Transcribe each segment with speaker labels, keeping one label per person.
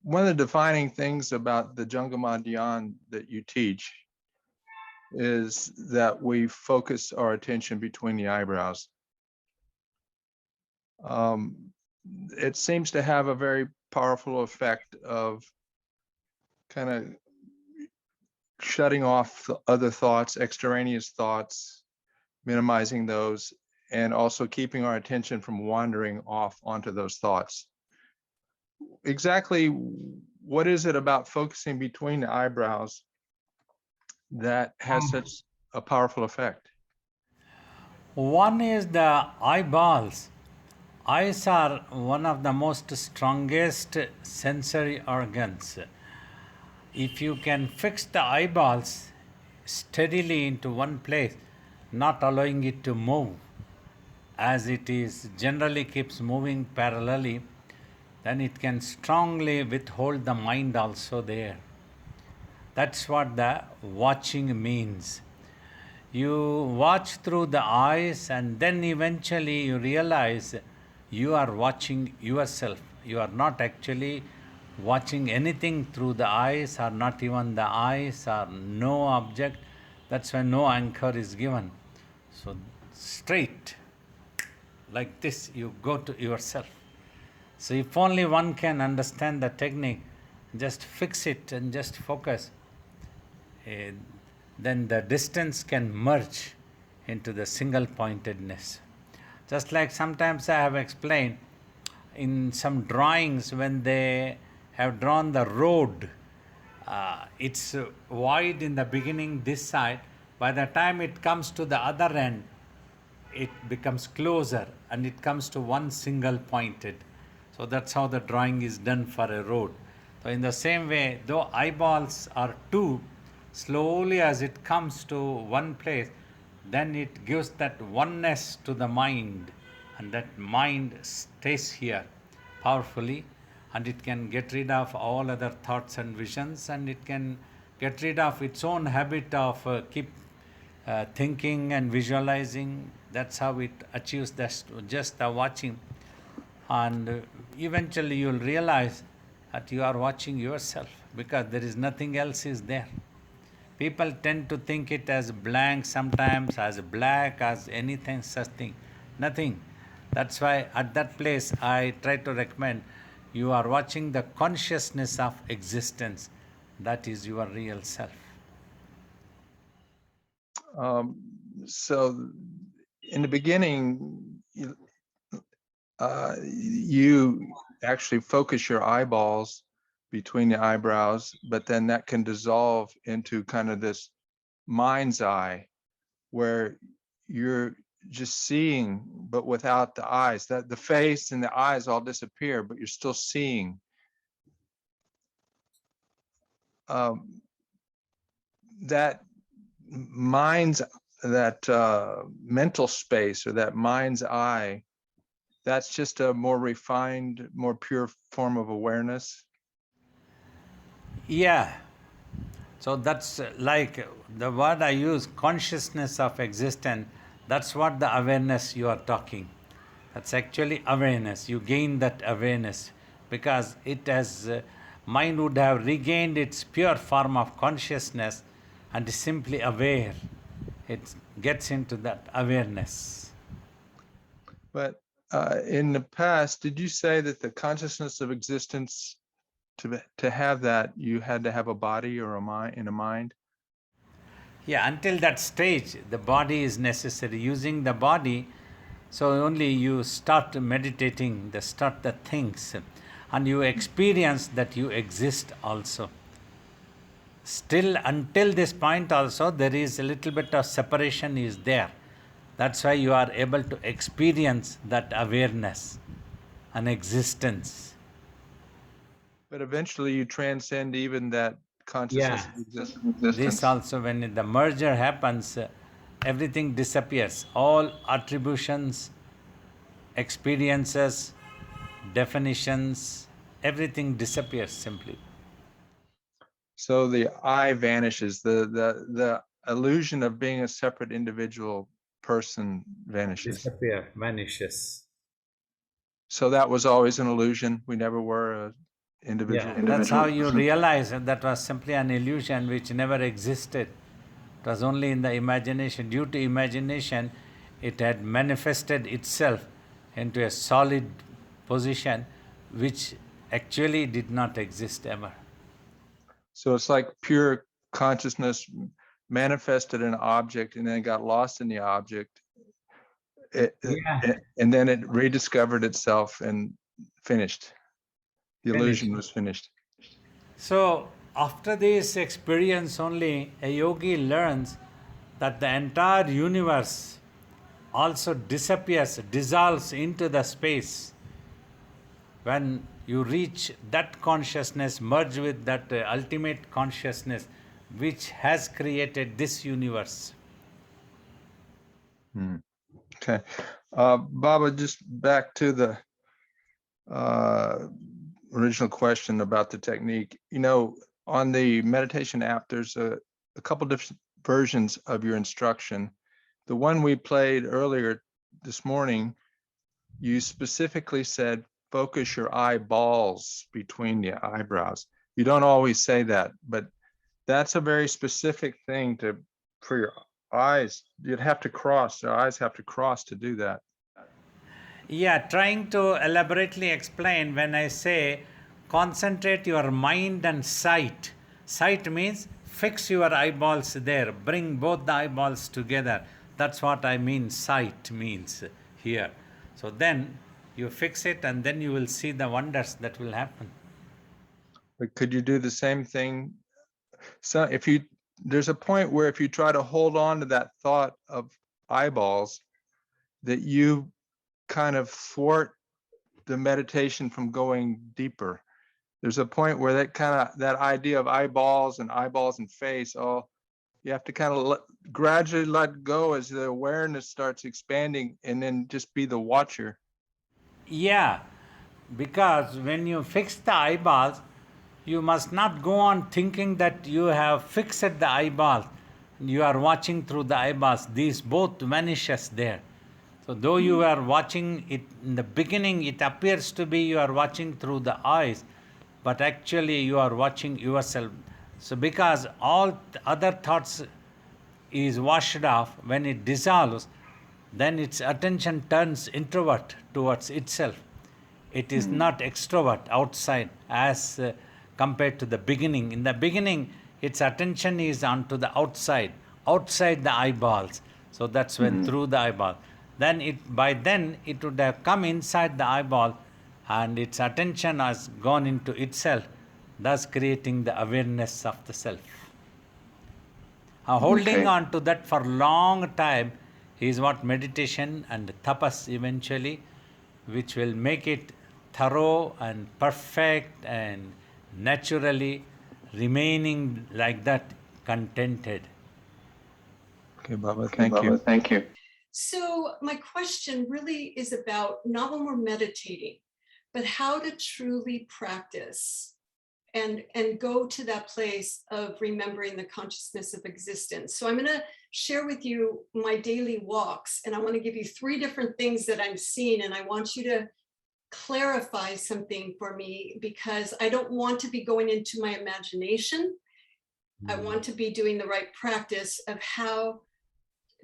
Speaker 1: one of the defining things about the Jungama Dhyan that you teach is that we focus our attention between the eyebrows. It seems to have a very powerful effect of kind of shutting off the other thoughts, extraneous thoughts, minimizing those, and also keeping our attention from wandering off onto those thoughts. Exactly what is it about focusing between the eyebrows that has such a powerful effect?
Speaker 2: One is the eyeballs. Eyes are one of the most strongest sensory organs. If you can fix the eyeballs steadily into one place, not allowing it to move, as it is generally keeps moving parallelly, then it can strongly withhold the mind also there. That's what the watching means. You watch through the eyes, and then eventually you realize you are watching yourself. You are not actually watching anything through the eyes, or not even the eyes, or no object. That's when no anchor is given. So, straight like this, you go to yourself. So, if only one can understand the technique, just fix it and just focus, then the distance can merge into the single pointedness. Just like sometimes I have explained in some drawings, when they have drawn the road, it's wide in the beginning this side. By the time it comes to the other end, it becomes closer and it comes to one single pointed. So that's how the drawing is done for a road. So in the same way, though eyeballs are two, slowly as it comes to one place, then it gives that oneness to the mind, and that mind stays here powerfully, and it can get rid of all other thoughts and visions, and it can get rid of its own habit of keep thinking and visualizing. That's how it achieves just the watching. And eventually you'll realize that you are watching yourself, because there is nothing else is there. People tend to think it as blank sometimes, as black, as anything such thing. Nothing. That's why at that place I try to recommend you are watching the consciousness of existence. That is your real self.
Speaker 1: So in the beginning, you actually focus your eyeballs between the eyebrows, but then that can dissolve into kind of this mind's eye where you're just seeing, but without the eyes. That the face and the eyes all disappear, but you're still seeing. That mind's, that mental space, or that mind's eye, that's just a more refined, more pure form of awareness.
Speaker 2: Yeah. So that's like the word I use, consciousness of existence. That's what the awareness you are talking. That's actually awareness. You gain that awareness because it has, mind would have regained its pure form of consciousness and is simply aware. It gets into that awareness.
Speaker 1: But in the past, did you say that the consciousness of existence, to have that, you had to have a body or a mind, in a mind?
Speaker 2: Yeah, until that stage, the body is necessary. Using the body, so only you start meditating, start the things, and you experience that you exist also. Still, until this point, also, there is a little bit of separation is there. That's why you are able to experience that awareness and existence.
Speaker 1: But eventually you transcend even that consciousness
Speaker 2: Yeah.
Speaker 1: of
Speaker 2: This
Speaker 1: existence.
Speaker 2: also, when the merger happens, everything disappears. All attributions, experiences, definitions, everything disappears simply.
Speaker 1: So the I vanishes, the illusion of being a separate individual person vanishes.
Speaker 2: Disappear, vanishes.
Speaker 1: So that was always an illusion. We never were individual.
Speaker 2: That's how you realize that that was simply an illusion which never existed. It was only in the imagination. Due to imagination, it had manifested itself into a solid position which actually did not exist ever.
Speaker 1: So it's like pure consciousness manifested an object and then got lost in the object. And then it rediscovered itself and finished. The illusion was finished.
Speaker 2: So, after this experience, only a yogi learns that the entire universe also disappears, dissolves into the space. When you reach that consciousness, merge with that ultimate consciousness which has created this universe.
Speaker 1: Okay. Baba, just back to the original question about the technique. You know, on the meditation app, there's a couple different versions of your instruction. The one we played earlier this morning, you specifically said, focus your eyeballs between the eyebrows. You don't always say that, but that's a very specific thing for your eyes. You'd have to cross, your eyes have to cross to do that.
Speaker 2: Yeah, trying to elaborately explain when I say concentrate your mind and sight. Sight means fix your eyeballs there, bring both the eyeballs together. That's what I mean, sight means here. So then you fix it and then you will see the wonders that will happen.
Speaker 1: But could you do the same thing? So there's a point where if you try to hold on to that thought of eyeballs, that you kind of thwart the meditation from going deeper. There's a point where that idea of eyeballs and face, you have to kind of gradually let go as the awareness starts expanding and then just be the watcher.
Speaker 2: Yeah, because when you fix the eyeballs, you must not go on thinking that you have fixed the eyeballs. You are watching through the eyeballs. These both vanishes there. So though you are watching it in the beginning, it appears to be you are watching through the eyes, but actually you are watching yourself. So because all other thoughts is washed off, when it dissolves, then its attention turns introvert towards itself. It is not extrovert outside as compared to the beginning. In the beginning, its attention is onto the outside, outside the eyeballs. So that's when through the eyeball. Then it would have come inside the eyeball, and its attention has gone into itself, thus creating the awareness of the self. Holding on to that for long time is what meditation and tapas eventually, which will make it thorough and perfect and naturally remaining like that, contented.
Speaker 1: Okay, Baba, thank you.
Speaker 3: Thank you. So my question really is about not when we're meditating, but how to truly practice and go to that place of remembering the consciousness of existence. So I'm going to share with you my daily walks, and I want to give you 3 different things that I'm seeing, and I want you to clarify something for me, because I don't want to be going into my imagination. I want to be doing the right practice of how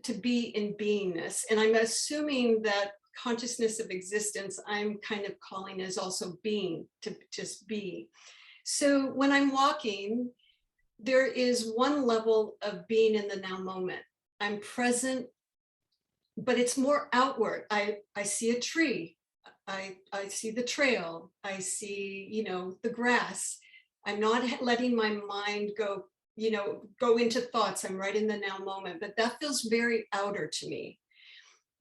Speaker 3: to be in beingness. And I'm assuming that consciousness of existence, I'm kind of calling as also being, to just be. So when I'm walking, there is one level of being in the now moment. I'm present, but it's more outward. I see a tree. I see the trail. I see, the grass. I'm not letting my mind go into thoughts. I'm right in the now moment, but that feels very outer to me.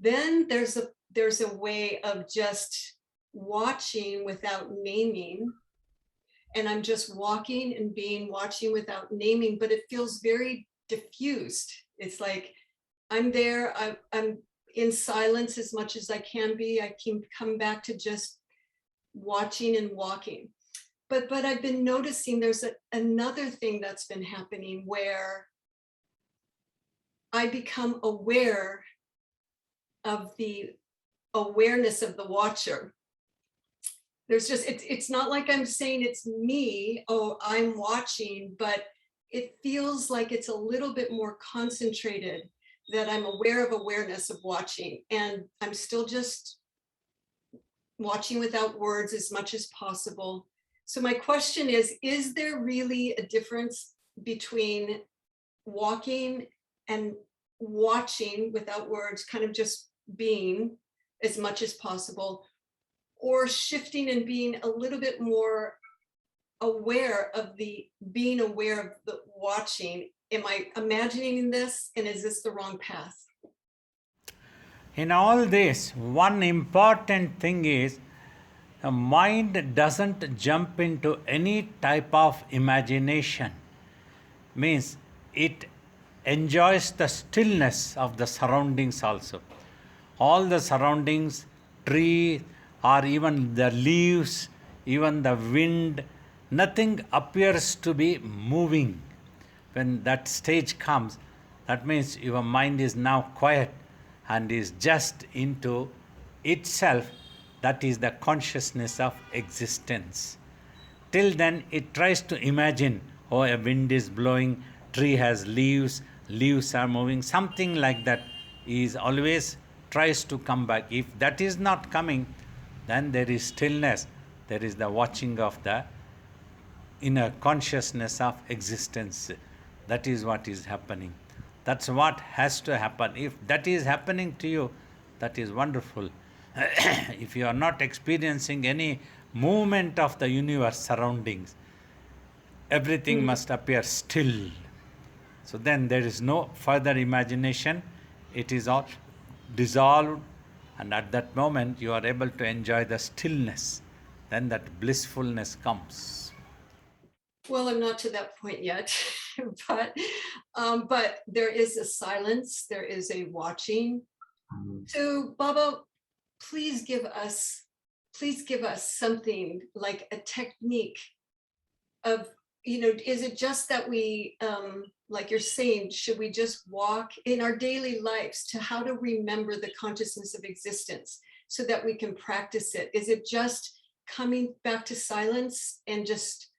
Speaker 3: Then there's a way of just watching without naming. And I'm just walking and watching without naming, but it feels very diffused. It's like I'm there, I'm in silence as much as I can be. I can come back to just watching and walking. But I've been noticing there's another thing that's been happening where I become aware of the awareness of the watcher. There's just, it's not like I'm saying it's me, oh, I'm watching, but it feels like it's a little bit more concentrated, that I'm aware of awareness of watching, and I'm still just watching without words as much as possible. So my question is there really a difference between walking and watching without words, kind of just being as much as possible, or shifting and being a little bit more aware of the being aware of the watching? Am I imagining this, and is this the wrong path?
Speaker 2: In all this, one important thing is the mind doesn't jump into any type of imagination. Means it enjoys the stillness of the surroundings also. All the surroundings, tree, or even the leaves, even the wind, nothing appears to be moving. When that stage comes, that means your mind is now quiet and is just into itself. That is the consciousness of existence. Till then, it tries to imagine, oh, a wind is blowing, tree has leaves, leaves are moving, something like that is always tries to come back. If that is not coming, then there is stillness, there is the watching of the inner consciousness of existence. That is what is happening. That's what has to happen. If that is happening to you, that is wonderful. If you are not experiencing any movement of the universe surroundings, everything must appear still. So then there is no further imagination. It is all dissolved, and at that moment you are able to enjoy the stillness. Then that blissfulness comes.
Speaker 3: Well, I'm not to that point yet, but there is a silence, there is a watching. So Baba, please give us something like a technique of, is it just that we, like you're saying, should we just walk in our daily lives to how to remember the consciousness of existence so that we can practice it? Is it just coming back to silence and just,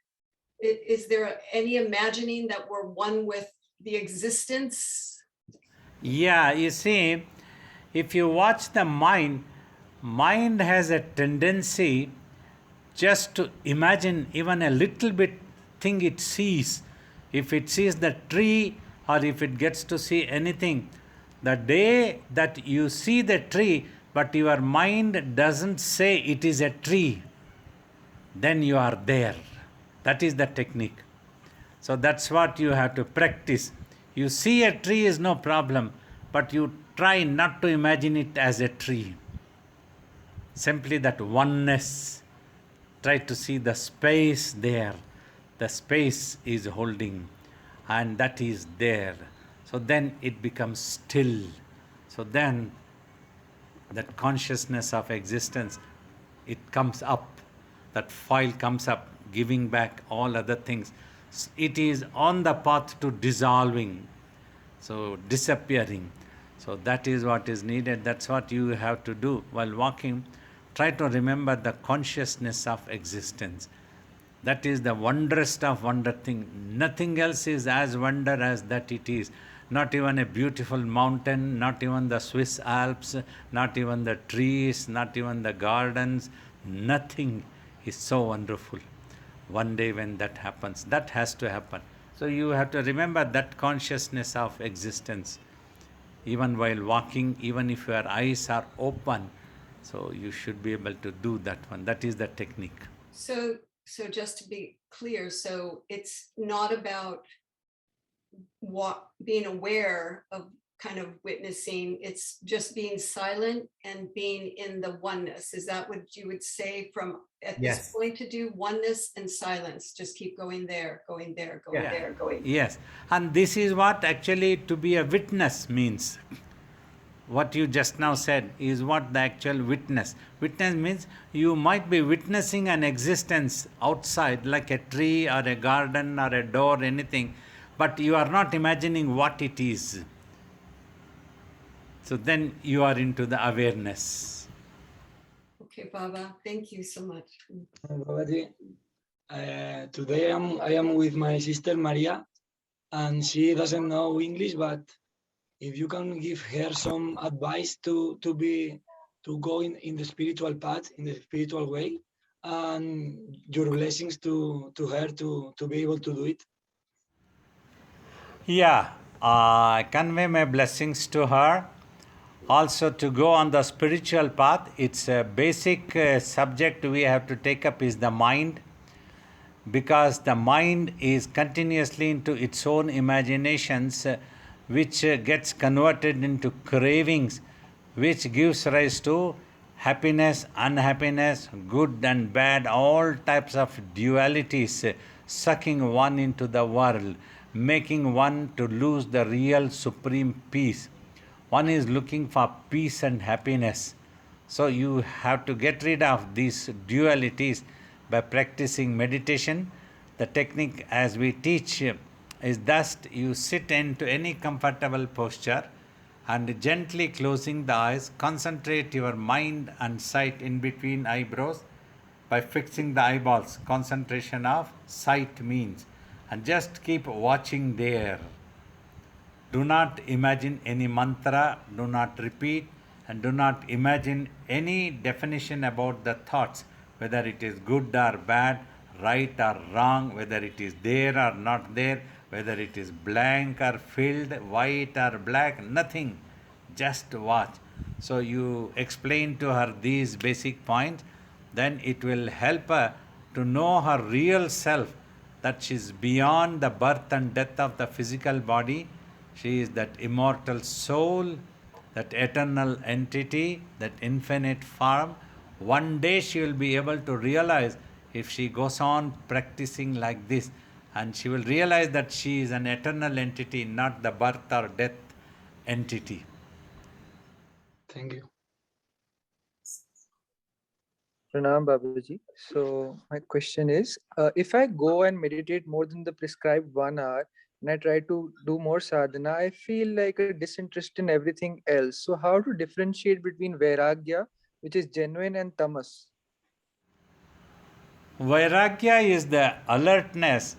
Speaker 3: is there any imagining that we're one with the existence?
Speaker 2: Yeah, you see, if you watch the mind has a tendency just to imagine even a little bit thing it sees. If it sees the tree, or if it gets to see anything, the day that you see the tree, but your mind doesn't say it is a tree, then you are there. That is the technique. So that's what you have to practice. You see a tree is no problem, but you try not to imagine it as a tree. Simply that oneness. Try to see the space there. The space is holding, and that is there. So then it becomes still. So then that consciousness of existence, it comes up. That file comes up, giving back all other things. It is on the path to dissolving, so disappearing. So that is what is needed. That's what you have to do while walking. Try to remember the consciousness of existence. That is the wondrous of wonder thing. Nothing else is as wonder as that it is. Not even a beautiful mountain, not even the Swiss Alps, not even the trees, not even the gardens. Nothing is so wonderful. One day when that happens, that has to happen. So you have to remember that consciousness of existence, even while walking, even if your eyes are open. So you should be able to do that one. That is the technique.
Speaker 3: So just to be clear, so it's not about being aware of kind of witnessing, it's just being silent and being in the oneness. Is that what you would say from at
Speaker 2: Yes.
Speaker 3: this point, to do oneness and silence? Just keep going there, going there, going
Speaker 2: Yeah.
Speaker 3: there, going.
Speaker 2: Yes. And this is what actually to be a witness means. What you just now said is what the actual witness. Witness means you might be witnessing an existence outside, like a tree or a garden or a door, anything, but you are not imagining what it is. So then you are into the awareness.
Speaker 3: Okay, Baba, thank you so much.
Speaker 4: Babaji, today I am with my sister Maria, and she doesn't know English, but if you can give her some advice to go in the spiritual path, in the spiritual way, and your blessings to her to be able to do it.
Speaker 2: Yeah, I convey my blessings to her. Also, to go on the spiritual path, it's a basic subject we have to take up is the mind, because the mind is continuously into its own imaginations, which gets converted into cravings, which gives rise to happiness, unhappiness, good and bad, all types of dualities, sucking one into the world, making one to lose the real supreme peace. One is looking for peace and happiness. So you have to get rid of these dualities by practicing meditation. The technique, as we teach, is thus: you sit into any comfortable posture and gently closing the eyes, concentrate your mind and sight in between eyebrows by fixing the eyeballs. Concentration of sight means, and just keep watching there. Do not imagine any mantra, do not repeat, and do not imagine any definition about the thoughts, whether it is good or bad, right or wrong, whether it is there or not there, whether it is blank or filled, white or black, nothing. Just watch. So you explain to her these basic points, then it will help her to know her real self, that she is beyond the birth and death of the physical body. She is that immortal soul, that eternal entity, that infinite form. One day she will be able to realize, if she goes on practicing like this, and she will realize that she is an eternal entity, not the birth or death entity.
Speaker 4: Thank you.
Speaker 5: Pranam Babaji. So my question is, if I go and meditate more than the prescribed 1 hour and I try to do more sadhana, I feel like a disinterest in everything else. So how to differentiate between Vairagya, which is genuine, and Tamas?
Speaker 2: Vairagya is the alertness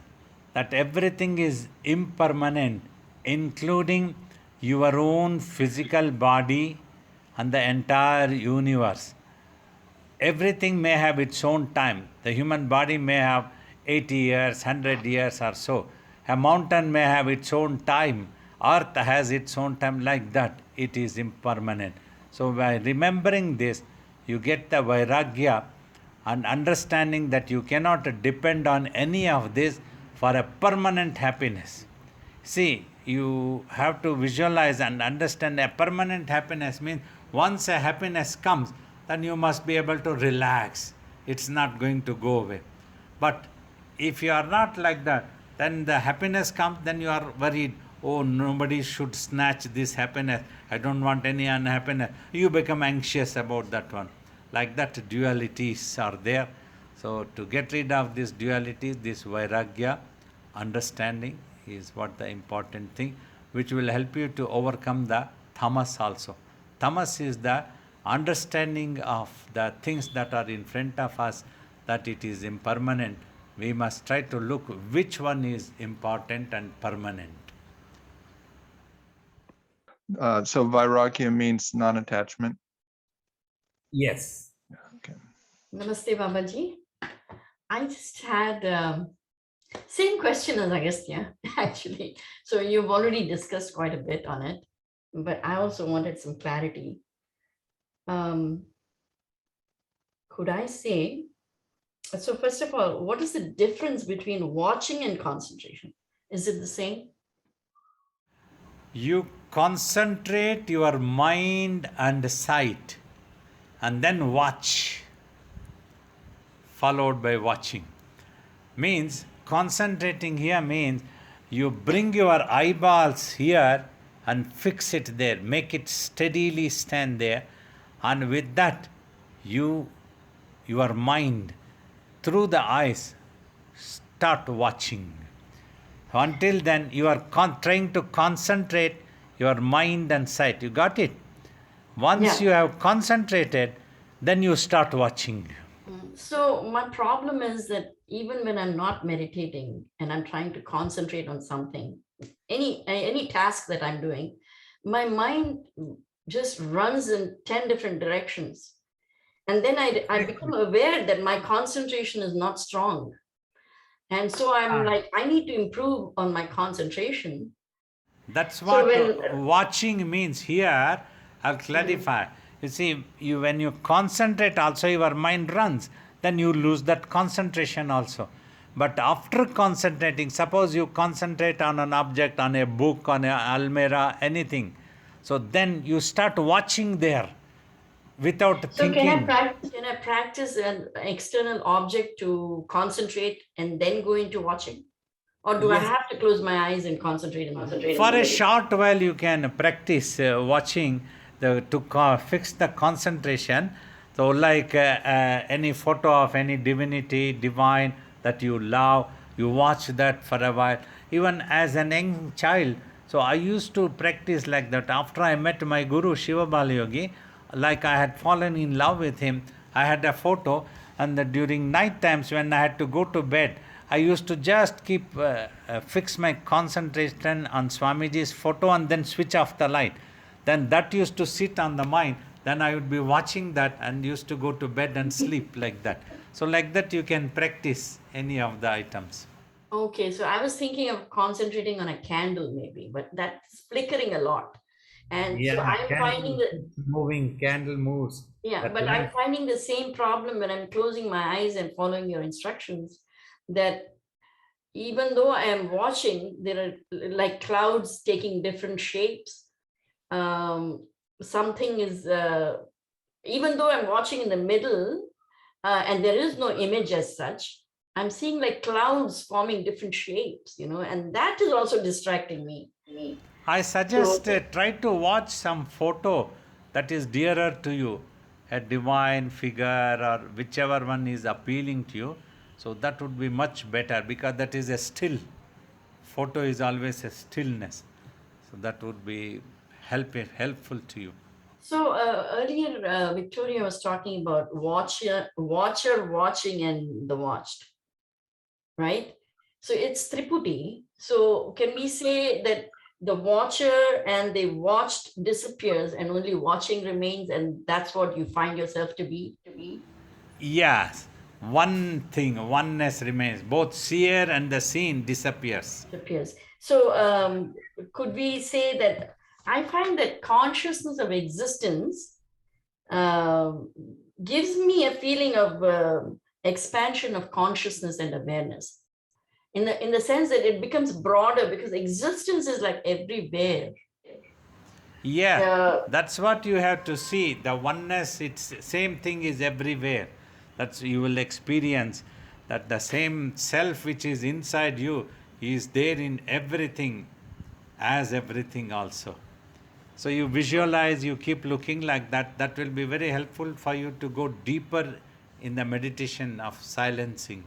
Speaker 2: that everything is impermanent, including your own physical body and the entire universe. Everything may have its own time. The human body may have 80 years, 100 years or so. A mountain may have its own time. Earth has its own time, like that. It is impermanent. So, by remembering this, you get the Vairagya and understanding that you cannot depend on any of this for a permanent happiness. See, you have to visualize and understand a permanent happiness means once a happiness comes, then you must be able to relax. It's not going to go away. But if you are not like that, then the happiness comes, then you are worried. Oh, nobody should snatch this happiness. I don't want any unhappiness. You become anxious about that one. Like that, dualities are there. So, to get rid of this duality, this Vairagya, understanding is what the important thing, which will help you to overcome the tamas also. Tamas is the understanding of the things that are in front of us, that it is impermanent. We must try to look which one is important and permanent.
Speaker 1: So Vairagya means non-attachment.
Speaker 6: Yes.
Speaker 1: Okay.
Speaker 7: Namaste, Babaji. I just had same question as Agastya, actually. So you've already discussed quite a bit on it, but I also wanted some clarity. Could I say, so first of all, what is the difference between watching and concentration? Is it the same?
Speaker 2: You concentrate your mind and sight and then watch, followed by watching. Means concentrating here means you bring your eyeballs here and fix it there, make it steadily stand there, and with that your mind through the eyes start watching. Until then you are trying to concentrate your mind and sight. You got it? Once
Speaker 7: Yeah.
Speaker 2: you have concentrated, then you start watching.
Speaker 7: So my problem is that even when I'm not meditating and I'm trying to concentrate on something, any task that I'm doing, my mind just runs in 10 different directions. And then I become aware that my concentration is not strong. And so I'm like, I need to improve on my concentration.
Speaker 2: That's
Speaker 7: So
Speaker 2: what
Speaker 7: when-
Speaker 2: watching means here. I'll clarify. You see, when you concentrate, also your mind runs. Then you lose that concentration also. But after concentrating, suppose you concentrate on an object, on a book, on a almirah, anything. So then you start watching there without
Speaker 7: So
Speaker 2: thinking.
Speaker 7: can I practice an external object to concentrate and then go into watching? Or do I have to close my eyes and concentrate and concentrate?
Speaker 2: For a short while, you can practice watching to fix the concentration. So, like any photo of any divinity, divine that you love, you watch that for a while. Even as an young child, so I used to practice like that. After I met my guru Shiva Bala Yogi, like I had fallen in love with him, I had a photo, and during night times when I had to go to bed, I used to just keep fix my concentration on Swamiji's photo and then switch off the light. Then that used to sit on the mind. Then I would be watching that and used to go to bed and sleep like that. So like that you can practice any of the items.
Speaker 7: Okay, so I was thinking of concentrating on a candle maybe, but that's flickering a lot. And so I'm finding that,
Speaker 2: moving, candle moves.
Speaker 7: yeah,
Speaker 2: That
Speaker 7: but I'm
Speaker 2: light-
Speaker 7: finding the same problem when I'm closing my eyes and following your instructions, that even though I am watching, there are like clouds taking different shapes. Something is, even though I'm watching in the middle, and there is no image as such, I'm seeing like clouds forming different shapes, and that is also distracting me.
Speaker 2: I suggest try to watch some photo that is dearer to you, a divine figure or whichever one is appealing to you. So that would be much better because that is a still. Photo is always a stillness. So that would be helpful to you.
Speaker 7: So earlier, Victoria was talking about watcher watching and the watched, right? So it's Triputi. So can we say that the watcher and the watched disappears and only watching remains, and that's what you find yourself to be?
Speaker 2: Yes, one thing, oneness remains. Both seer and the seen disappears.
Speaker 7: Disappears. So could we say that I find that consciousness of existence gives me a feeling of expansion of consciousness and awareness, in the sense that it becomes broader because existence is like everywhere.
Speaker 2: Yeah, that's what you have to see. The oneness, it's same thing is everywhere. That's you will experience that the same self which is inside you is there in everything, as everything also. So you visualize, you keep looking like that. That will be very helpful for you to go deeper in the meditation of silencing.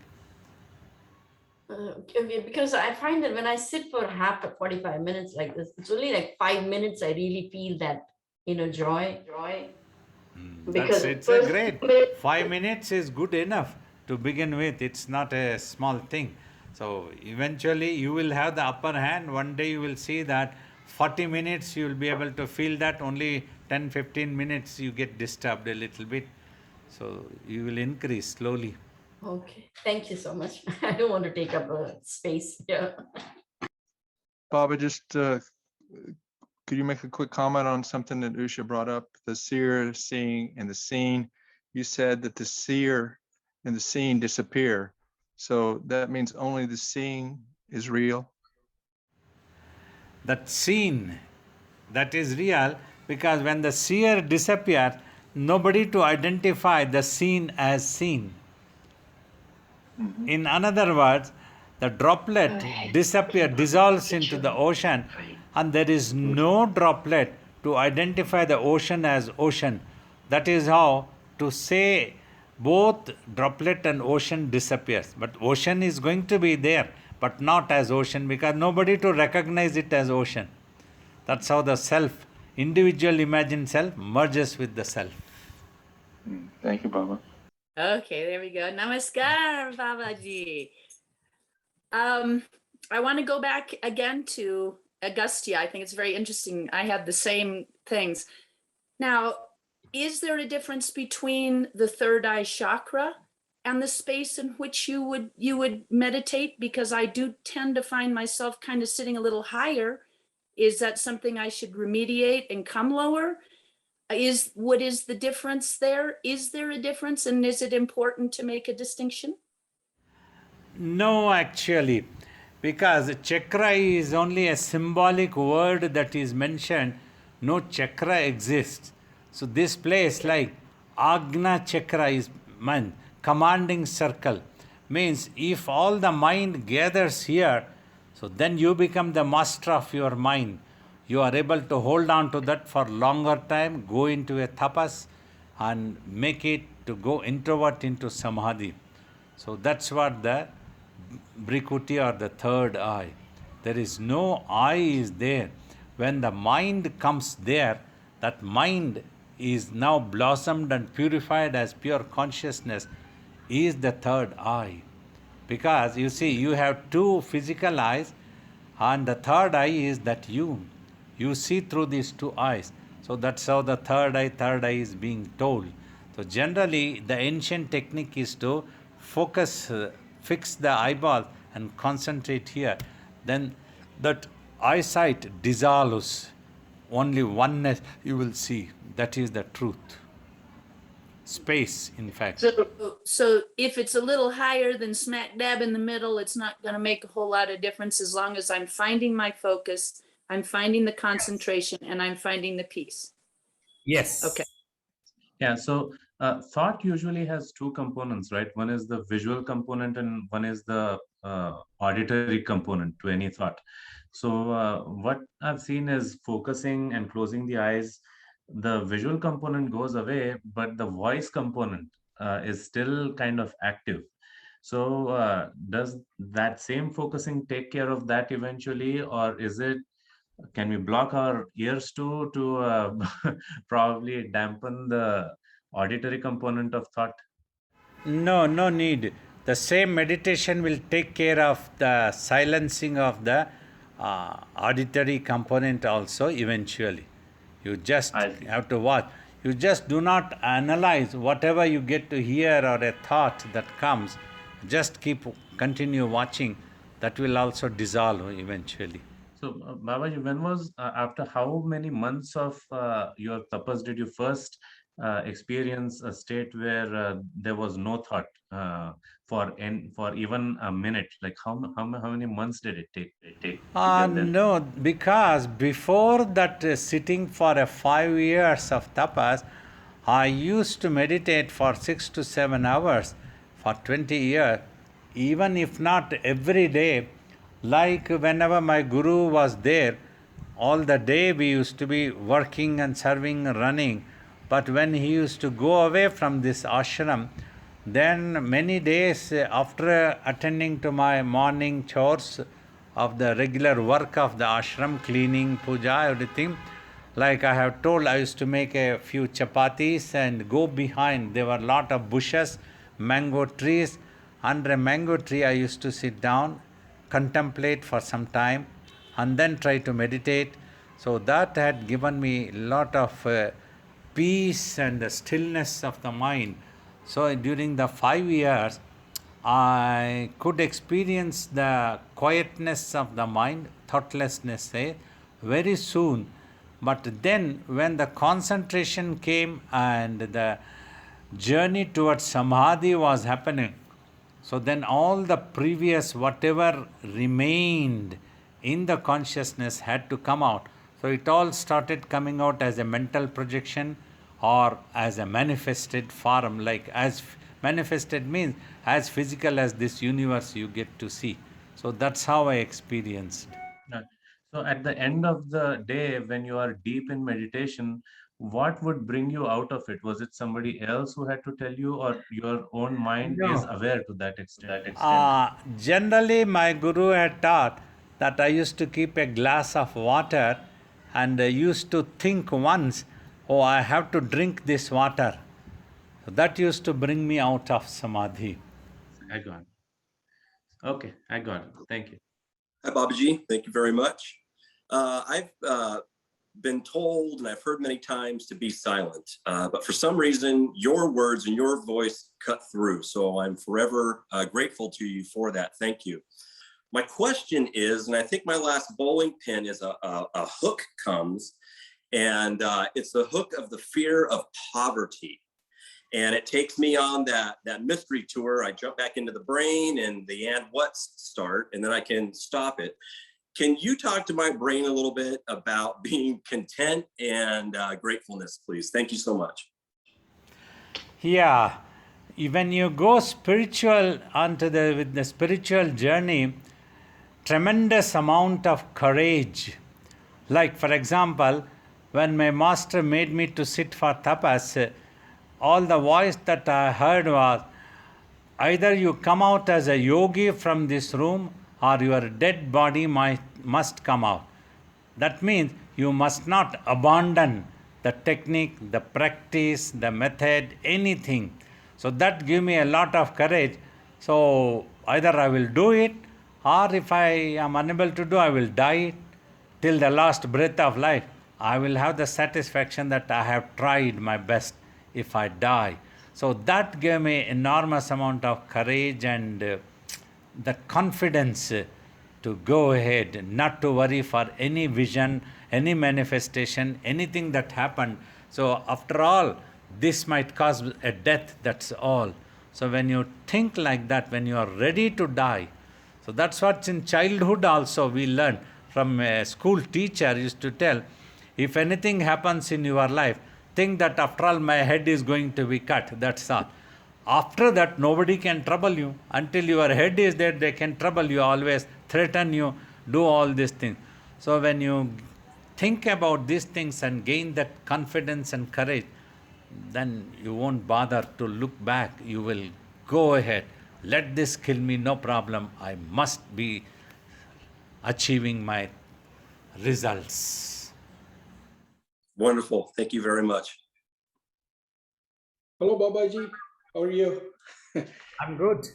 Speaker 7: Because I find that when I sit for 45 minutes like this, it's only like 5 minutes I really feel that inner joy. Because
Speaker 2: It's a great 5 minutes is good enough to begin with. It's not a small thing. So eventually you will have the upper hand. One day you will see that 40 minutes you will be able to feel that. Only 10-15 minutes you get disturbed a little bit. So you will increase slowly.
Speaker 7: Okay, thank you so much. I don't want to take up space here.
Speaker 1: Baba, just could you make a quick comment on something that Usha brought up? The seer, seeing, and the seen. You said that the seer and the seen disappear. So that means only the seeing is real?
Speaker 2: That seen, that is real, because when the seer disappears, nobody to identify the seen as seen. In other words, the droplet dissolves into the ocean, and there is no droplet to identify the ocean as ocean. That is how to say both droplet and ocean disappears. But ocean is going to be there, but not as ocean, because nobody to recognize it as ocean. That's how the self, individual imagined self, merges with the self.
Speaker 8: Thank you, Baba.
Speaker 9: Okay, there we go. Namaskar, Babaji. I want to go back again to Augustia. I think it's very interesting. I had the same things. Now, is there a difference between the third eye chakra and the space in which you would meditate? Because I do tend to find myself kind of sitting a little higher. Is that something I should remediate and come lower? What is the difference there? Is there a difference, and is it important to make a distinction?
Speaker 2: No, actually, because chakra is only a symbolic word that is mentioned. No chakra exists. So this place, like Agna chakra, is meant commanding circle. Means if all the mind gathers here, so then you become the master of your mind. You are able to hold on to that for longer time, go into a tapas, and make it to go introvert into samadhi. So that's what the Brikuti or the third eye. There is no eye is there. When the mind comes there, that mind is now blossomed and purified as pure consciousness, is the third eye. Because you see, you have two physical eyes, and the third eye is that you see through these two eyes. So that's how the third eye is being told. So generally, the ancient technique is to focus, fix the eyeball and concentrate here. Then that eyesight dissolves. Only oneness you will see. That is the truth. Space, in fact.
Speaker 9: So if it's a little higher than smack dab in the middle, it's not going to make a whole lot of difference as long as I'm finding my focus, I'm finding the concentration, and I'm finding the peace.
Speaker 6: Yes.
Speaker 9: Okay.
Speaker 8: Yeah, so thought usually has two components, right? One is the visual component and one is the auditory component to any thought. So what I've seen is focusing and closing the eyes, the visual component goes away, but the voice component is still kind of active. So does that same focusing take care of that eventually, or is it, can we block our ears too to probably dampen the auditory component of thought?
Speaker 2: No, no need. The same meditation will take care of the silencing of the auditory component also eventually. You just
Speaker 8: I see.
Speaker 2: have to watch. You just do not analyze whatever you get to hear or a thought that comes. Just continue watching. That will also dissolve eventually.
Speaker 8: So, Babaji, when was, after how many months of your tapas did you first experience a state where there was no thought for even a minute? Like how many months did it take to get there?
Speaker 2: No, because before that sitting for 5 years of tapas, I used to meditate for 6 to 7 hours for 20 years, even if not every day. Like whenever my guru was there, all the day we used to be working and serving, running. But when he used to go away from this ashram, then many days after attending to my morning chores of the regular work of the ashram, cleaning, puja, everything, like I have told, I used to make a few chapatis and go behind. There were a lot of bushes, mango trees. Under a mango tree, I used to sit down, contemplate for some time, and then try to meditate. So that had given me a lot of peace and the stillness of the mind. So during the 5 years, I could experience the quietness of the mind, thoughtlessness, very soon. But then, when the concentration came and the journey towards samadhi was happening, so then all the previous, whatever remained in the consciousness had to come out. So it all started coming out as a mental projection or as a manifested form, like as manifested means as physical as this universe you get to see. So that's how I experienced.
Speaker 8: Yeah. So at the end of the day, when you are deep in meditation, what would bring you out of it? Was it somebody else who had to tell you, or your own mind is
Speaker 2: No.
Speaker 8: aware to that extent?
Speaker 2: Generally, my guru had taught that I used to keep a glass of water and I used to think once, oh, I have to drink this water. So that used to bring me out of samadhi.
Speaker 8: I got it. Okay, I got it. Thank you.
Speaker 10: Hi, Babaji. Thank you very much. I've been told, and I've heard many times, to be silent, but for some reason, your words and your voice cut through. So I'm forever grateful to you for that. Thank you. My question is, and I think my last bowling pin is a hook comes, and it's the hook of the fear of poverty. And it takes me on that mystery tour. I jump back into the brain and the and what's start, and then I can stop it. Can you talk to my brain a little bit about being content and gratefulness, please? Thank you so much.
Speaker 2: Yeah, when you go spiritual with the spiritual journey, tremendous amount of courage. Like for example, when my master made me to sit for tapas, all the voice that I heard was, either you come out as a yogi from this room or your dead body must come out. That means you must not abandon the technique, the practice, the method, anything. So that gave me a lot of courage. So either I will do it, or if I am unable to do, I will die till the last breath of life. I will have the satisfaction that I have tried my best if I die. So that gave me enormous amount of courage and the confidence to go ahead, not to worry for any vision, any manifestation, anything that happened. So after all, this might cause a death, that's all. So when you think like that, when you are ready to die, so that's what in childhood also we learn from a school teacher used to tell, if anything happens in your life, think that after all my head is going to be cut, that's all. After that, nobody can trouble you. Until your head is there, they can trouble you, always threaten you, do all these things. So when you think about these things and gain that confidence and courage, then you won't bother to look back. You will go ahead. Let this kill me, no problem. I must be achieving my results.
Speaker 10: Wonderful. Thank you very much.
Speaker 11: Hello, Babaji. How are you?
Speaker 6: I'm good.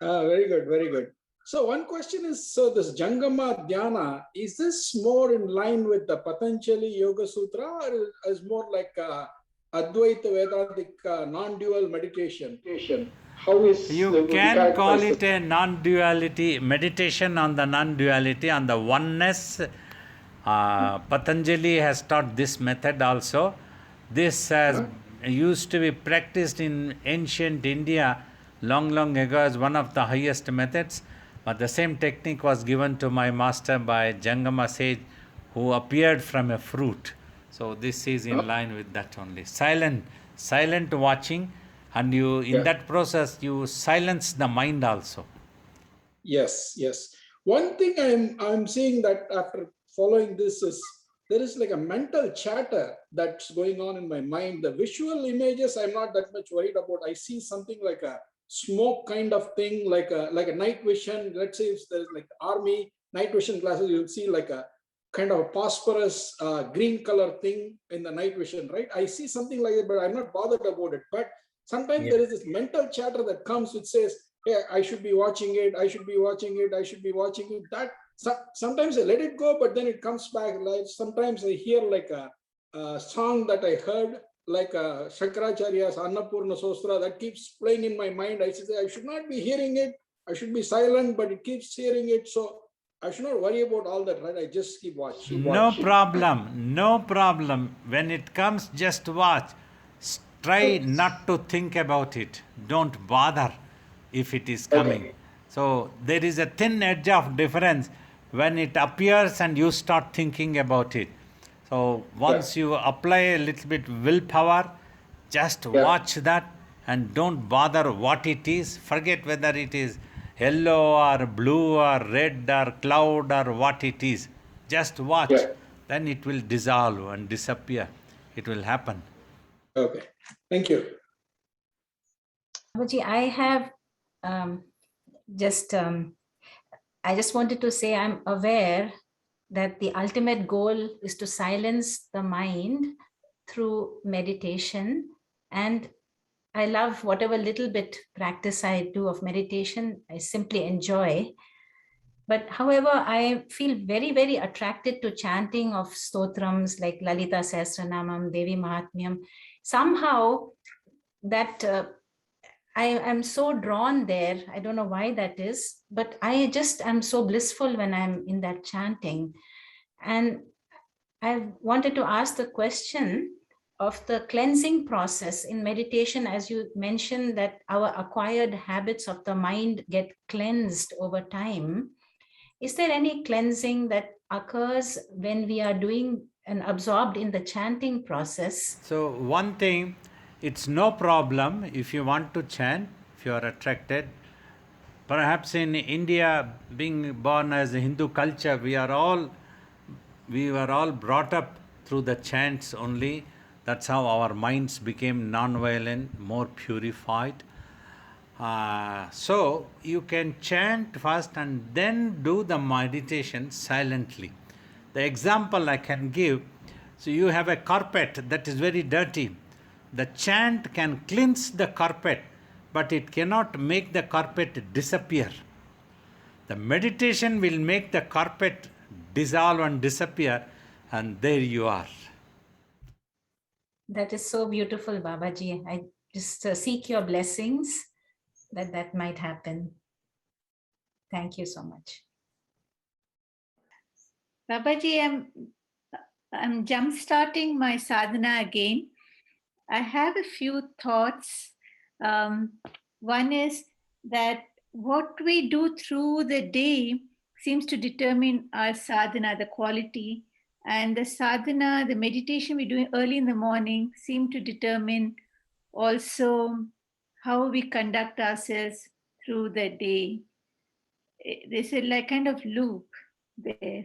Speaker 11: Very good, very good. So one question is, so this Jangama Dhyana, is this more in line with the Patanjali Yoga Sutra, or is more like Advaita Vedantic non-dual meditation? How is
Speaker 2: You can call it a non-duality, meditation on the non-duality, on the oneness. Patanjali has taught this method also. This has used to be practiced in ancient India long ago as one of the highest methods. But the same technique was given to my master by Jangama sage, who appeared from a fruit. So this is in line with that only. Silent watching, and you in that process you silence the mind also.
Speaker 11: Yes, yes. One thing I'm seeing that after following this is there is like a mental chatter that's going on in my mind. The visual images I'm not that much worried about. I see something like a smoke kind of thing, like a night vision. Let's say if there's like army night vision glasses, you'll see like a kind of a phosphorus green color thing in the night vision, right? I see something like it, but I'm not bothered about it. But sometimes there is this mental chatter that comes which says, hey, I should be watching it, I should be watching it, I should be watching it. That sometimes I let it go, but then it comes back. Like sometimes I hear like a song that I heard, like Shankaracharya's Annapurna Sostra, that keeps playing in my mind. I say I should not be hearing it, I should be silent, but it keeps hearing it. So I should not worry about all that, right? I just keep watching.
Speaker 2: No problem. When it comes, just watch. Try not to think about it. Don't bother if it is coming. So there is a thin edge of difference when it appears and you start thinking about it. So once you apply a little bit willpower, just watch that and don't bother what it is. Forget whether it is yellow or blue or red or cloud or what it is. Just watch. Then it will dissolve and disappear. It will happen.
Speaker 11: Okay. Thank you.
Speaker 12: Babaji, I have I just wanted to say I'm aware that the ultimate goal is to silence the mind through meditation, and I love whatever little bit practice I do of meditation. I simply enjoy. But however, I feel very, very attracted to chanting of stotrams like Lalita Sahasranamam, Devi Mahatmyam. Somehow that I am so drawn there. I don't know why that is, but I just am so blissful when I'm in that chanting. And I wanted to ask the question of the cleansing process in meditation, as you mentioned that our acquired habits of the mind get cleansed over time. Is there any cleansing that occurs when we are doing and absorbed in the chanting process?
Speaker 2: So, one thing, it's no problem if you want to chant, if you are attracted. Perhaps in India, being born as a Hindu culture, we were all brought up through the chants only. That's how our minds became non-violent, more purified. So you can chant first and then do the meditation silently. The example I can give, so you have a carpet that is very dirty. The chant can cleanse the carpet, but it cannot make the carpet disappear. The meditation will make the carpet dissolve and disappear, and there you are.
Speaker 12: That is so beautiful, Babaji. I just seek your blessings that might happen. Thank you so much.
Speaker 13: Babaji, I'm jump-starting my sadhana again. I have a few thoughts. One is that what we do through the day seems to determine our sadhana, the quality, and the sadhana, the meditation we do early in the morning seem to determine also how we conduct ourselves through the day. There's a like kind of loop there.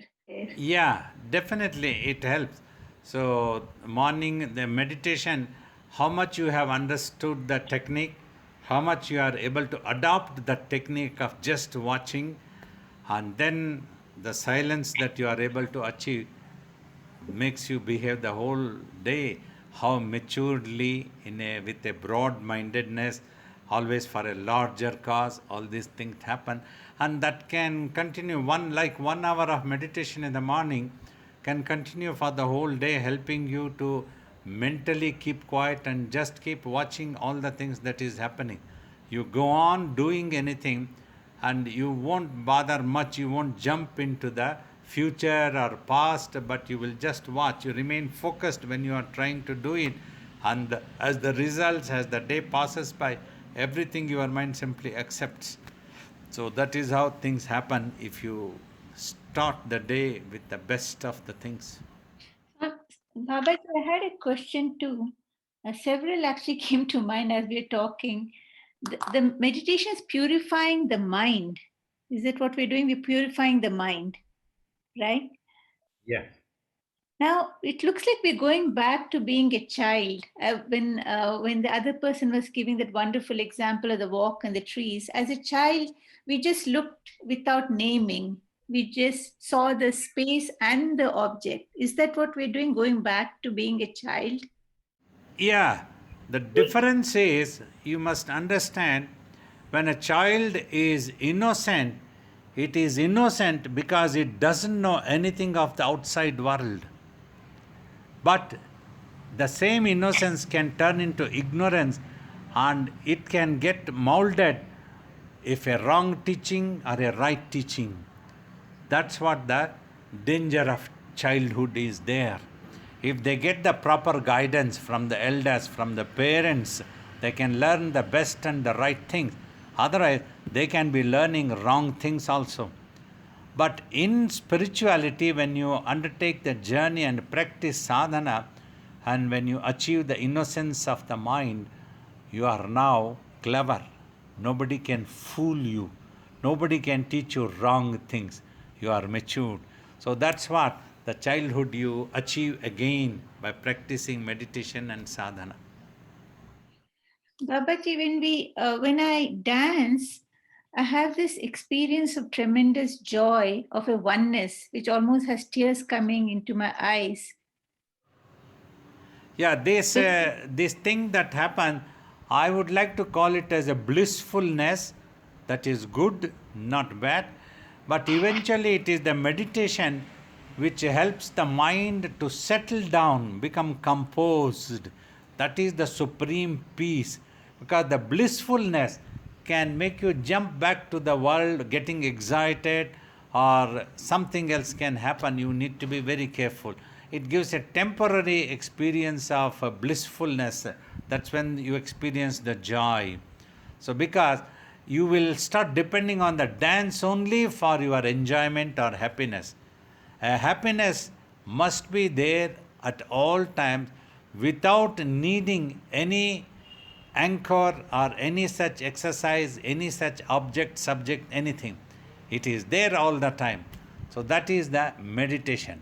Speaker 2: Yeah, definitely it helps. So, morning, the meditation, how much you have understood the technique, how much you are able to adopt the technique of just watching, and then the silence that you are able to achieve makes you behave the whole day, how maturely, with a broad mindedness, always for a larger cause, all these things happen. And that can continue. 1 hour of meditation in the morning can continue for the whole day, helping you to mentally keep quiet and just keep watching all the things that is happening. You go on doing anything and you won't bother much, you won't jump into the future or past, but you will just watch. You remain focused when you are trying to do it, and as the results, as the day passes by, everything your mind simply accepts. So that is how things happen if you start the day with the best of the things.
Speaker 13: Babaji, I had a question too. Several actually came to mind as we were talking. The meditation is purifying the mind. Is it what we're doing? We're purifying the mind, right?
Speaker 2: Yeah.
Speaker 13: Now it looks like we're going back to being a child. When the other person was giving that wonderful example of the walk and the trees, as a child, we just looked without naming. We just saw the space and the object. Is that what we're doing, going back to being a child?
Speaker 2: Yeah, the difference is you must understand when a child is innocent, it is innocent because it doesn't know anything of the outside world. But the same innocence can turn into ignorance, and it can get molded if a wrong teaching or a right teaching. That's what the danger of childhood is there. If they get the proper guidance from the elders, from the parents, they can learn the best and the right things. Otherwise, they can be learning wrong things also. But in spirituality, when you undertake the journey and practice sadhana, and when you achieve the innocence of the mind, you are now clever. Nobody can fool you. Nobody can teach you wrong things. You are matured. So that's what the childhood you achieve again by practicing meditation and sadhana.
Speaker 13: Babaji, when I dance, I have this experience of tremendous joy, of a oneness, which almost has tears coming into my eyes.
Speaker 2: Yeah, this thing that happens, I would like to call it as a blissfulness that is good, not bad. But eventually, it is the meditation which helps the mind to settle down, become composed. That is the supreme peace. Because the blissfulness can make you jump back to the world getting excited, or something else can happen. You need to be very careful. It gives a temporary experience of blissfulness. That's when you experience the joy. So, because you will start depending on the dance only for your enjoyment or happiness. Happiness must be there at all times without needing any anchor or any such exercise, any such object, subject, anything. It is there all the time. So that is the meditation.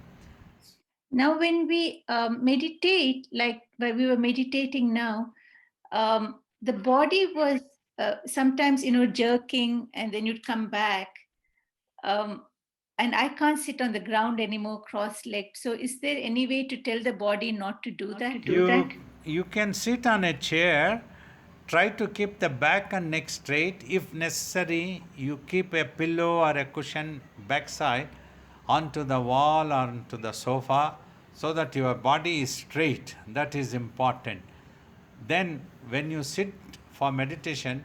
Speaker 13: Now, when we meditate, like where we were meditating now, the body was sometimes, jerking, and then you'd come back. And I can't sit on the ground anymore cross-legged. So is there any way to tell the body not to do that?
Speaker 2: You can sit on a chair, try to keep the back and neck straight. If necessary, you keep a pillow or a cushion backside onto the wall or onto the sofa so that your body is straight. That is important. Then when you sit for meditation,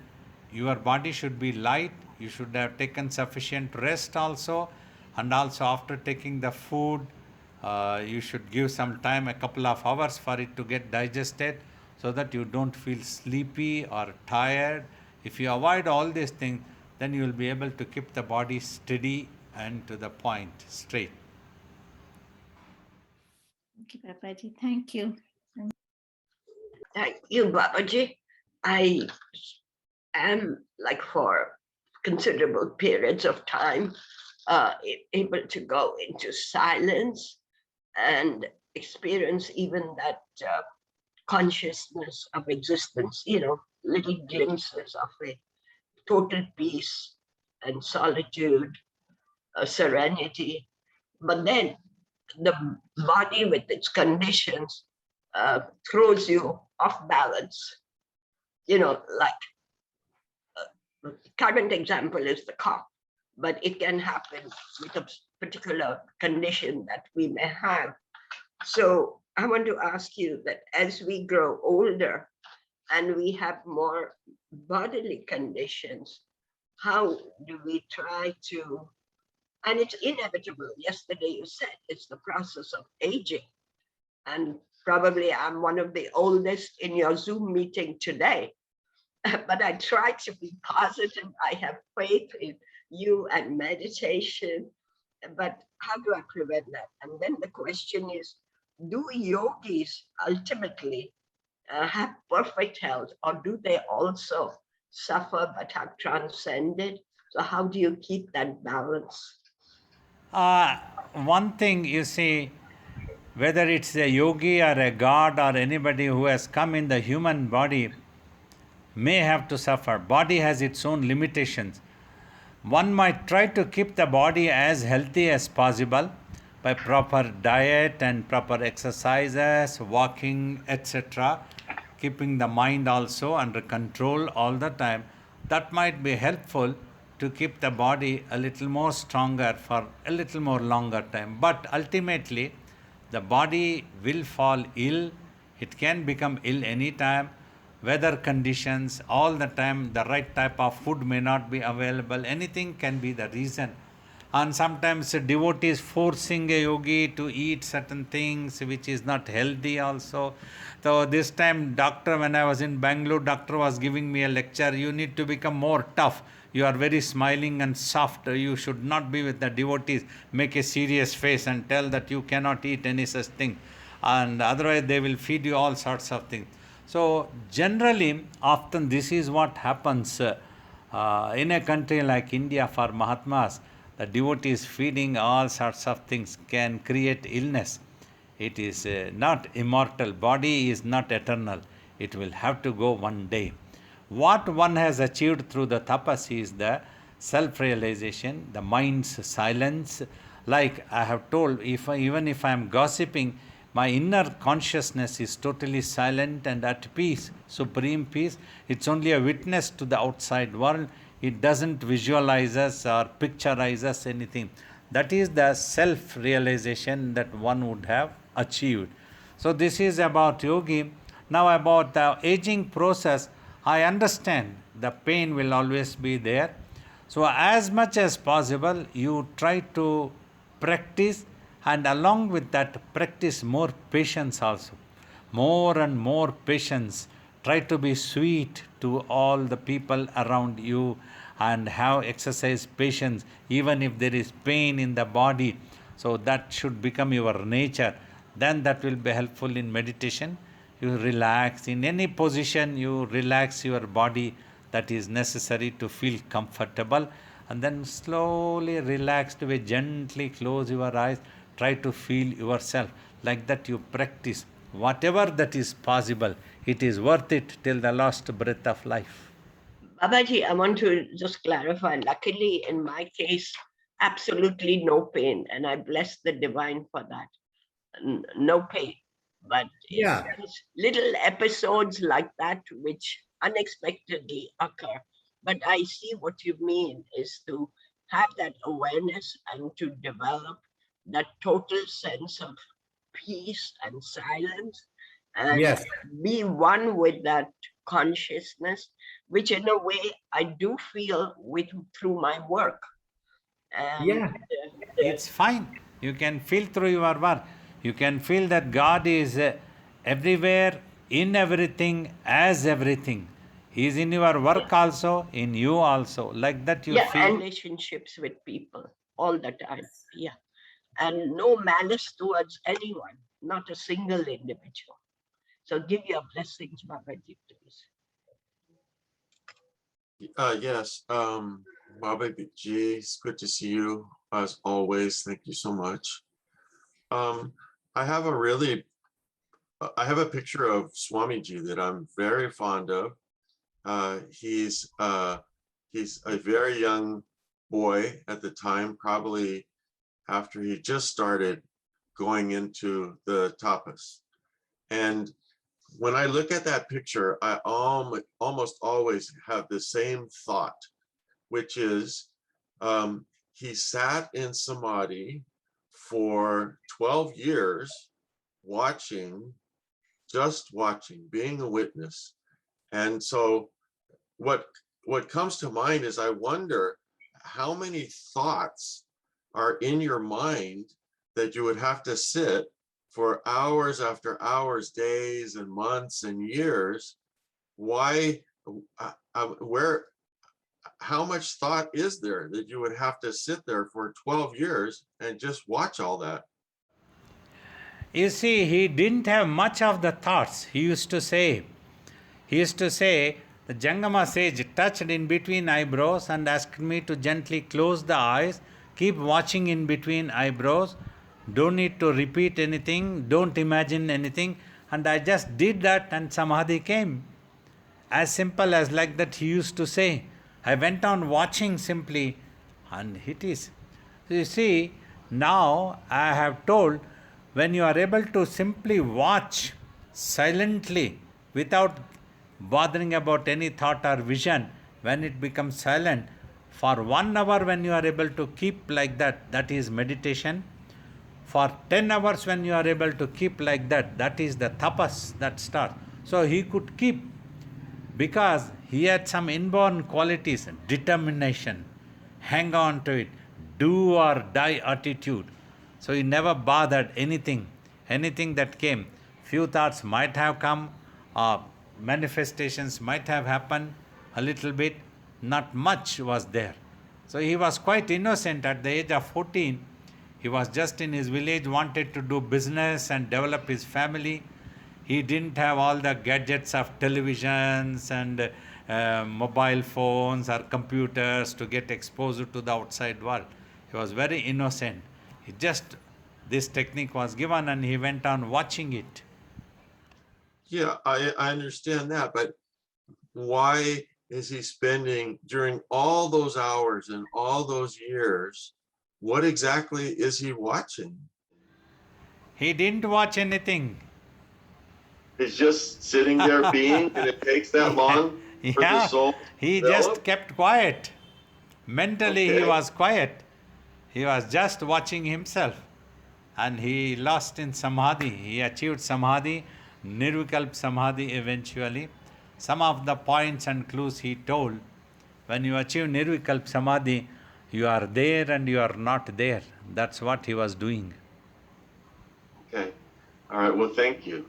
Speaker 2: your body should be light. You should have taken sufficient rest also. And also after taking the food, you should give some time, a couple of hours for it to get digested so that you don't feel sleepy or tired. If you avoid all these things, then you will be able to keep the body steady and to the point, straight.
Speaker 13: Okay, Babaji, thank you.
Speaker 14: Thank you, Babaji. I am, like, for considerable periods of time, able to go into silence and experience even that consciousness of existence, little glimpses of a total peace and solitude, serenity. But then the body with its conditions throws you off balance. Like current example is the cough, but it can happen with a particular condition that we may have. So I want to ask you that as we grow older and we have more bodily conditions, how do we try to, and it's inevitable, yesterday you said it's the process of aging, and probably I'm one of the oldest in your Zoom meeting today, but I try to be positive. I have faith in you and meditation, but how do I prevent that? And then the question is, do yogis ultimately have perfect health, or do they also suffer but have transcended? So how do you keep that balance?
Speaker 2: One thing you see, whether it's a yogi or a god or anybody who has come in the human body may have to suffer. Body has its own limitations. One might try to keep the body as healthy as possible by proper diet and proper exercises, walking, etc., keeping the mind also under control all the time. That might be helpful to keep the body a little more stronger for a little more longer time. But ultimately, the body will fall ill. It can become ill anytime. Weather conditions, all the time, the right type of food may not be available. Anything can be the reason. And sometimes devotees forcing a yogi to eat certain things which is not healthy also. So this time doctor, when I was in Bangalore, doctor was giving me a lecture, you need to become more tough. You are very smiling and soft. You should not be with the devotees. Make a serious face and tell that you cannot eat any such thing. And otherwise they will feed you all sorts of things. So generally, often this is what happens in a country like India for Mahatmas. The devotees feeding all sorts of things can create illness. It is not immortal. Body is not eternal. It will have to go one day. What one has achieved through the tapas is the self-realization, the mind's silence. Like I have told, even if I am gossiping, my inner consciousness is totally silent and at peace, supreme peace. It's only a witness to the outside world. It doesn't visualize us or picturize us anything. That is the self-realization that one would have achieved. So this is about yogi. Now about the aging process, I understand the pain will always be there. So as much as possible, you try to practice, and along with that, practice more patience also. More and more patience. Try to be sweet to all the people around you and have exercise patience, even if there is pain in the body. So that should become your nature. Then that will be helpful in meditation. You relax in any position, you relax your body that is necessary to feel comfortable, and then slowly relaxed way, gently close your eyes, try to feel yourself. Like that you practice whatever that is possible. It is worth it till the last breath of life.
Speaker 14: Babaji, I want to just clarify. Luckily, in my case, absolutely no pain, and I bless the divine for that. No pain, but
Speaker 6: Yeah.
Speaker 14: it's little episodes like that which unexpectedly occur. But I see what you mean is to have that awareness and to develop that total sense of peace and silence and
Speaker 6: Yes.
Speaker 14: be one with that consciousness, which in a way I do feel with through my work. And
Speaker 6: Yeah.
Speaker 2: It's fine. You can feel through your work. You can feel that God is everywhere, in everything, as everything. He is in your work also, in you also. Like that you
Speaker 14: yeah,
Speaker 2: feel.
Speaker 14: and relationships with people all the time. Yeah. And no malice towards anyone, not a single individual. So give your blessings, Babaji, please.
Speaker 15: Yes, Baba G, it's good to see you as always. Thank you so much. I have a picture of Swamiji that I'm very fond of. He's a very young boy at the time, probably after he just started going into the tapas. And when I look at that picture, I almost always have the same thought, which is he sat in samadhi for 12 years, just watching, being a witness. And so what comes to mind is I wonder how many thoughts are in your mind that you would have to sit for hours after hours, days and months and years. Why, how much thought is there that you would have to sit there for 12 years and just watch all that?
Speaker 2: You see, he didn't have much of the thoughts. He used to say, the Jangama sage touched in between eyebrows and asked me to gently close the eyes, keep watching in between eyebrows, don't need to repeat anything, don't imagine anything. And I just did that and samadhi came. As simple as like that he used to say. I went on watching simply and it is. So you see, now I have told, when you are able to simply watch silently without bothering about any thought or vision, when it becomes silent, for 1 hour when you are able to keep like that, that is meditation. For 10 hours when you are able to keep like that, that is the tapas that starts. So he could keep because he had some inborn qualities, determination, hang on to it, do or die attitude. So he never bothered anything that came. Few thoughts might have come, manifestations might have happened a little bit, not much was there. So he was quite innocent at the age of 14. He was just in his village, wanted to do business and develop his family. He didn't have all the gadgets of televisions and mobile phones or computers to get exposed to the outside world. He was very innocent. This technique was given and he went on watching it.
Speaker 15: Yeah, I understand that, but why is he spending during all those hours and all those years, what exactly is he watching?
Speaker 2: He didn't watch anything.
Speaker 15: He's just sitting there being, and it takes that long for the
Speaker 2: Yeah,
Speaker 15: soul to
Speaker 2: he
Speaker 15: develop?
Speaker 2: just kept quiet. Mentally, he
Speaker 15: Okay.
Speaker 2: was quiet. He was just watching himself. And he lost in samadhi. He achieved samadhi, nirvikalp samadhi eventually. Some of the points and clues he told. When you achieve nirvikalp samadhi, you are there and you are not there. That's what he was doing.
Speaker 15: Okay. All right. Well, thank you.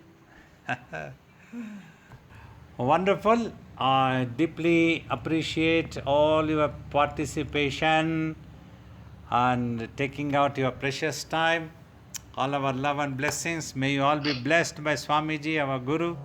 Speaker 2: Wonderful. I deeply appreciate all your participation and taking out your precious time. All our love and blessings. May you all be blessed by Swamiji, our Guru.